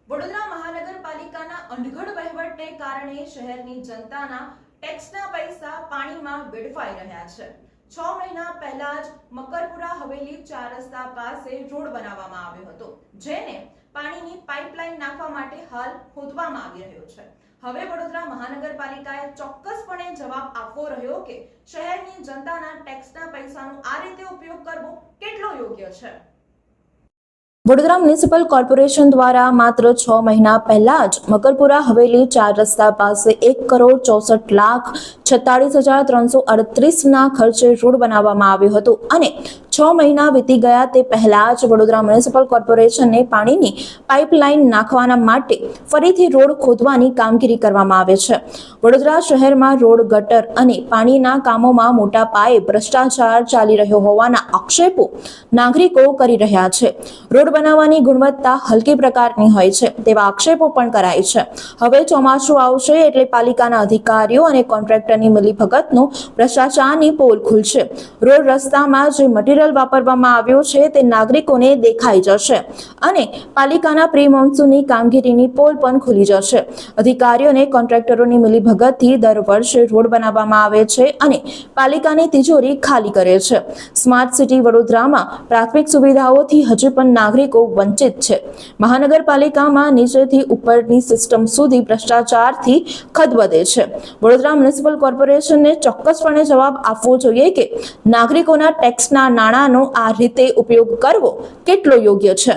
વડોદરા મહાનગરપાલિકાના અનઘડ વહીવટને કારણે શહેરની જનતાના ટેક્સના પૈસા પાણીમાં વેડફાઈ રહ્યા છે। 6 મહિના પહેલા જ મકરપુરા હવેલી 4 રસ્તા પાસે રોડ બનાવવામાં આવ્યો હતો, જેને પાણીની પાઇપલાઇન નાખવા માટે હાલ ખોદવામાં આવી રહ્યો છે। હવે વડોદરા મહાનગરપાલિકાએ ચોક્કસપણે જવાબ આપવો રહ્યો કે શહેરની જનતાના ટેક્સના પૈસાનો આ રીતે ઉપયોગ કરવો કેટલો યોગ્ય છે। વડોદરા મ્યુનિસિપલ કોર્પોરેશન દ્વારા માત્ર 6 મહિના પહેલા જ મકરપુરા હવેલી 4 રસ્તા પાસે 1,64,46,338 ના ખર્ચે રોડ બનાવવામાં આવ્યો હતો અને 6 મહિના વીતી ગયા તે પહેલા જ વડોદરા મ્યુનિસિપલ કોર્પોરેશનને પાણીની પાઇપલાઇન નાખવાના માટે ફરીથી રોડ ખોદવાની કામગીરી કરવામાં આવે છે। વડોદરા શહેરમાં રોડ, ગટર અને પાણીના કામોમાં મોટા પાયે ભ્રષ્ટાચાર ચાલી રહ્યો હોવાના આક્ષેપો નાગરિકો કરી રહ્યા છે। રોડ બનાવવાની ગુણવત્તા હલકી પ્રકારની હોય છે તેવા આક્ષેપો પણ કરાય છે। હવે ચોમાસું આવશે એટલે પાલિકાના અધિકારીઓ અને કોન્ટ્રાક્ટરની મિલીભગતનો ભ્રષ્ટાચારની પોલ ખુલશે। રોડ રસ્તામાં જે મટીરીયલ વાપરવામાં આવ્યો છે તે નાગરિકોને દેખાઈ જશે અને પાલિકાના પ્રી મોન્સૂનની કામગીરીની પોલ પણ ખુલી જશે। અધિકારીઓ અને કોન્ટ્રાક્ટરોની મિલીભગતથી દર વર્ષે રોડ બનાવવામાં આવે છે અને પાલિકાની તિજોરી ખાલી કરે છે। સ્માર્ટ સિટી વડોદરામાં પ્રાથમિક સુવિધાઓથી હજુ પણ નાગરિકો વંચિત છે। મહાનગરપાલિકામાં નીચેથી ઉપરની સિસ્ટમ સુધી ભ્રષ્ટાચારથી ખદબદે છે। વડોદરા મ્યુનિસિપલ કોર્પોરેશનને ચોક્કસપણે જવાબ આપવો જોઈએ કે નાગરિકોના ટેક્સના નાણાંનો આ રીતે ઉપયોગ કરવો કેટલો યોગ્ય છે।